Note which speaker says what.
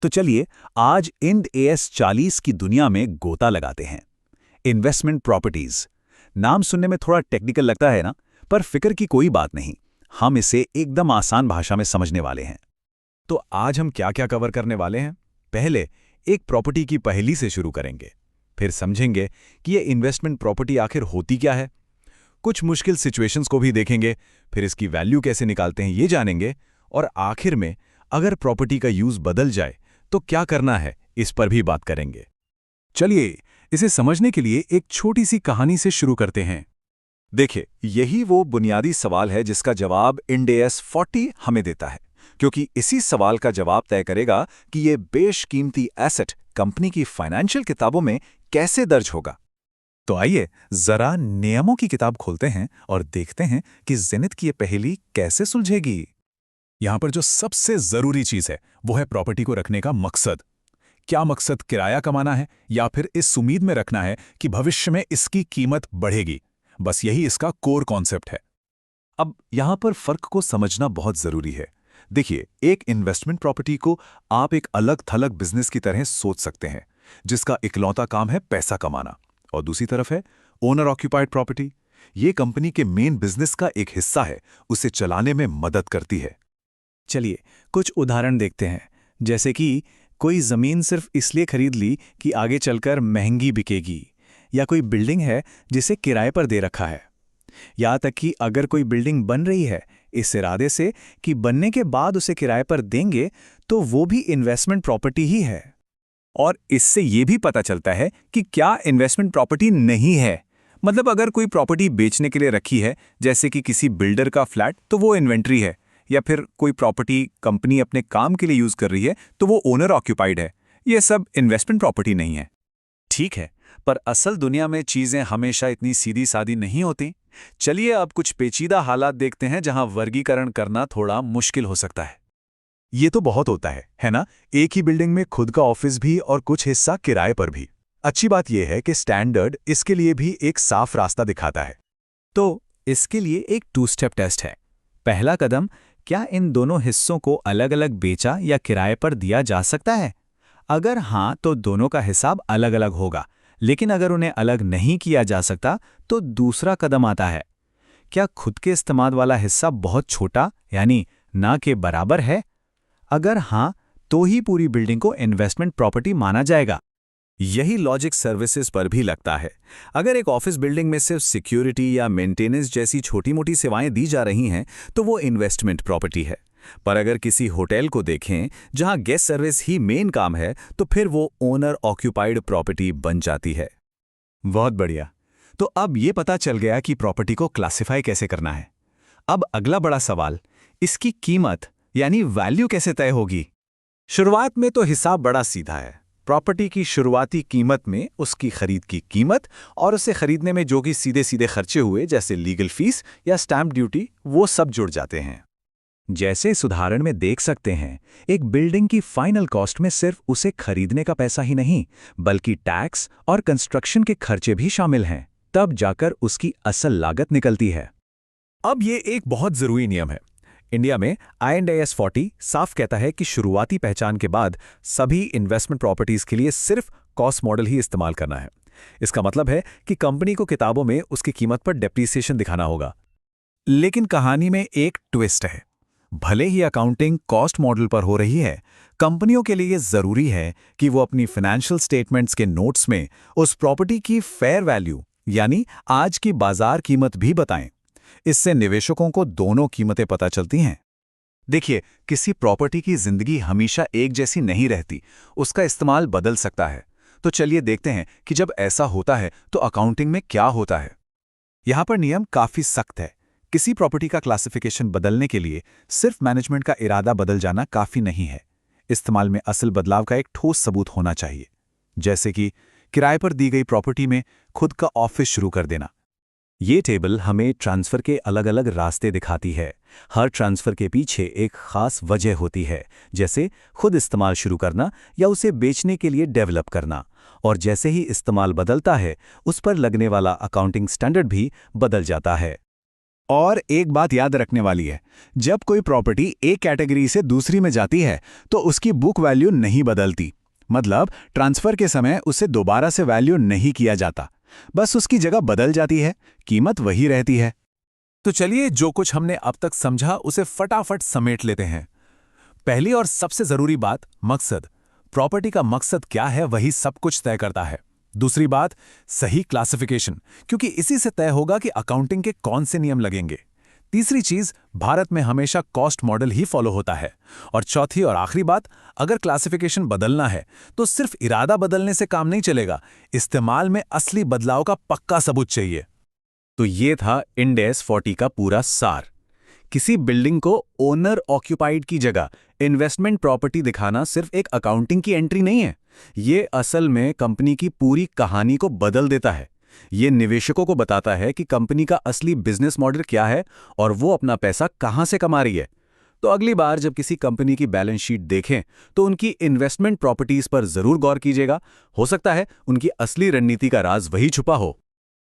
Speaker 1: तो चलिए आज इंड एएस 40 की दुनिया में गोता लगाते हैं। इन्वेस्टमेंट प्रॉपर्टीज नाम सुनने में थोड़ा टेक्निकल लगता है ना, पर फिक्र की कोई बात नहीं। हम इसे एकदम आसान भाषा में समझने वाले हैं।
Speaker 2: तो आज हम क्या क्या कवर करने वाले हैं? पहले एक प्रॉपर्टी की पहेली से शुरू करेंगे, फिर समझेंगे कि ये इन्वेस्टमेंट प्रॉपर्टी आखिर होती क्या है। कुछ मुश्किल सिचुएशंस को भी देखेंगे, फिर इसकी वैल्यू कैसे निकालते हैं ये जानेंगे, और आखिर में अगर प्रॉपर्टी का यूज बदल जाए तो क्या करना है, इस पर भी बात करेंगे।
Speaker 1: चलिए इसे समझने के लिए एक छोटी सी कहानी से शुरू करते हैं।
Speaker 2: देखिए, यही वो बुनियादी सवाल है जिसका जवाब इंड एएस 40 हमें देता है, क्योंकि इसी सवाल का जवाब तय करेगा कि ये बेशकीमती एसेट कंपनी की फाइनेंशियल किताबों में कैसे दर्ज होगा।
Speaker 1: तो आइए जरा नियमों की किताब खोलते हैं और देखते हैं कि जेनिथ की ये पहेली कैसे सुलझेगी।
Speaker 2: यहां पर जो सबसे जरूरी चीज है वो है प्रॉपर्टी को रखने का मकसद। क्या मकसद किराया कमाना है या फिर इस उम्मीद में रखना है कि भविष्य में इसकी कीमत बढ़ेगी? बस यही इसका कोर कॉन्सेप्ट है। अब यहां पर फर्क को समझना बहुत जरूरी है। देखिए, एक इन्वेस्टमेंट प्रॉपर्टी को आप एक अलग थलग बिजनेस की तरह सोच सकते हैं, जिसका इकलौता काम है पैसा कमाना, और दूसरी तरफ है ओनर ऑक्यूपाइड प्रॉपर्टी। ये कंपनी के मेन बिजनेस का एक हिस्सा है, उसे चलाने में मदद करती है।
Speaker 1: चलिए कुछ उदाहरण देखते हैं। जैसे कि कोई ज़मीन सिर्फ इसलिए खरीद ली कि आगे चलकर महंगी बिकेगी, या कोई बिल्डिंग है जिसे किराए पर दे रखा है। यहाँ तक कि अगर कोई बिल्डिंग बन रही है इस इरादे से कि बनने के बाद उसे किराए पर देंगे, तो वो भी इन्वेस्टमेंट प्रॉपर्टी ही है। और इससे ये भी पता चलता है कि क्या इन्वेस्टमेंट प्रॉपर्टी नहीं है। मतलब अगर कोई प्रॉपर्टी बेचने के लिए रखी है, जैसे कि किसी बिल्डर का फ्लैट, तो वो इन्वेंट्री है। या फिर कोई प्रॉपर्टी कंपनी अपने काम के लिए यूज कर रही है, तो वो ओनर ऑक्यूपाइड है। ये सब इन्वेस्टमेंट प्रॉपर्टी नहीं है।
Speaker 2: ठीक है, पर असल दुनिया में चीजें हमेशा इतनी सीधी सादी नहीं होती। चलिए अब कुछ पेचीदा हालात देखते हैं जहां वर्गीकरण करना थोड़ा मुश्किल हो सकता है। ये तो बहुत होता है ना? एक ही बिल्डिंग में खुद का ऑफिस भी और कुछ हिस्सा किराए पर भी। अच्छी बात यह है कि स्टैंडर्ड इसके लिए भी एक साफ रास्ता दिखाता है।
Speaker 1: तो इसके लिए एक 2 स्टेप टेस्ट है। पहला कदम, क्या इन दोनों हिस्सों को अलग अलग बेचा या किराए पर दिया जा सकता है? अगर हाँ, तो दोनों का हिसाब अलग अलग होगा। लेकिन अगर उन्हें अलग नहीं किया जा सकता, तो दूसरा कदम आता है। क्या खुद के इस्तेमाल वाला हिस्सा बहुत छोटा, यानी ना के बराबर है? अगर हाँ, तो ही पूरी बिल्डिंग को इन्वेस्टमेंट प्रॉपर्टी माना जाएगा।
Speaker 2: यही लॉजिक सर्विसेज पर भी लगता है। अगर एक ऑफिस बिल्डिंग में सिर्फ सिक्योरिटी या मेंटेनेंस जैसी छोटी-मोटी सेवाएं दी जा रही हैं, तो वो इन्वेस्टमेंट प्रॉपर्टी है। पर अगर किसी होटल को देखें जहां गेस्ट सर्विस ही मेन काम है, तो फिर वो ओनर ऑक्यूपाइड प्रॉपर्टी बन जाती है।
Speaker 1: बहुत बढ़िया।
Speaker 2: तो अब ये पता चल गया कि प्रॉपर्टी को क्लासिफाई कैसे करना है। अब अगला बड़ा सवाल, इसकी कीमत यानी वैल्यू कैसे तय होगी?
Speaker 1: शुरुआत में तो हिसाब बड़ा सीधा है। प्रॉपर्टी की शुरुआती कीमत में उसकी खरीद की कीमत और उसे खरीदने में जो कि सीधे सीधे खर्चे हुए, जैसे लीगल फीस या स्टैंप ड्यूटी, वो सब जुड़ जाते हैं। जैसे इस उदाहरण में देख सकते हैं, एक बिल्डिंग की फाइनल कॉस्ट में सिर्फ उसे खरीदने का पैसा ही नहीं, बल्कि टैक्स और कंस्ट्रक्शन के खर्चे भी शामिल हैं। तब जाकर उसकी असल लागत निकलती है।
Speaker 2: अब ये एक बहुत जरूरी नियम है। इंडिया में इंड एएस 40 साफ कहता है कि शुरुआती पहचान के बाद सभी इन्वेस्टमेंट प्रॉपर्टीज के लिए सिर्फ कॉस्ट मॉडल ही इस्तेमाल करना है। इसका मतलब है कि कंपनी को किताबों में उसकी कीमत पर डेप्रिसिएशन दिखाना होगा।
Speaker 1: लेकिन कहानी में एक ट्विस्ट है। भले ही अकाउंटिंग कॉस्ट मॉडल पर हो रही है, कंपनियों के लिए जरूरी है कि वो अपनी फाइनेंशियल स्टेटमेंट्स के नोट्स में उस प्रॉपर्टी की फेयर वैल्यू यानी आज की बाजार कीमत भी बताएं। इससे निवेशकों को दोनों कीमतें पता चलती हैं।
Speaker 2: देखिए, किसी प्रॉपर्टी की जिंदगी हमेशा एक जैसी नहीं रहती, उसका इस्तेमाल बदल सकता है। तो चलिए देखते हैं कि जब ऐसा होता है तो अकाउंटिंग में क्या होता है। यहां पर नियम काफी सख्त है। किसी प्रॉपर्टी का क्लासिफिकेशन बदलने के लिए सिर्फ मैनेजमेंट का इरादा बदल जाना काफी नहीं है। इस्तेमाल में असल बदलाव का एक ठोस सबूत होना चाहिए, जैसे कि किराए पर दी गई प्रॉपर्टी में खुद का ऑफिस शुरू कर देना।
Speaker 1: ये टेबल हमें ट्रांसफ़र के अलग अलग रास्ते दिखाती है। हर ट्रांसफ़र के पीछे एक खास वजह होती है, जैसे खुद इस्तेमाल शुरू करना या उसे बेचने के लिए डेवलप करना। और जैसे ही इस्तेमाल बदलता है, उस पर लगने वाला अकाउंटिंग स्टैंडर्ड भी बदल जाता है। और एक बात याद रखने वाली है, जब कोई प्रॉपर्टी एक कैटेगरी से दूसरी में जाती है तो उसकी बुक वैल्यू नहीं बदलती। मतलब ट्रांसफर के समय उसे दोबारा से वैल्यू नहीं किया जाता, बस उसकी जगह बदल जाती है, कीमत वही रहती है।
Speaker 2: तो चलिए, जो कुछ हमने अब तक समझा उसे फटाफट समेट लेते हैं। पहली और सबसे जरूरी बात, मकसद। प्रॉपर्टी का मकसद क्या है वही सब कुछ तय करता है। दूसरी बात, सही क्लासिफिकेशन, क्योंकि इसी से तय होगा कि अकाउंटिंग के कौन से नियम लगेंगे। तीसरी चीज, भारत में हमेशा कॉस्ट मॉडल ही फॉलो होता है। और चौथी और आखिरी बात, अगर क्लासिफिकेशन बदलना है तो सिर्फ इरादा बदलने से काम नहीं चलेगा, इस्तेमाल में असली बदलाव का पक्का सबूत चाहिए।
Speaker 1: तो ये था इंड AS 40 का पूरा सार। किसी बिल्डिंग को ओनर ऑक्यूपाइड की जगह इन्वेस्टमेंट प्रॉपर्टी दिखाना सिर्फ एक अकाउंटिंग की एंट्री नहीं है, ये असल में कंपनी की पूरी कहानी को बदल देता है। ये निवेशकों को बताता है कि कंपनी का असली बिजनेस मॉडल क्या है और वो अपना पैसा कहां से कमा रही है। तो अगली बार जब किसी कंपनी की बैलेंस शीट देखें तो उनकी इन्वेस्टमेंट प्रॉपर्टीज पर जरूर गौर कीजिएगा। हो सकता है उनकी असली रणनीति का राज वही छुपा हो।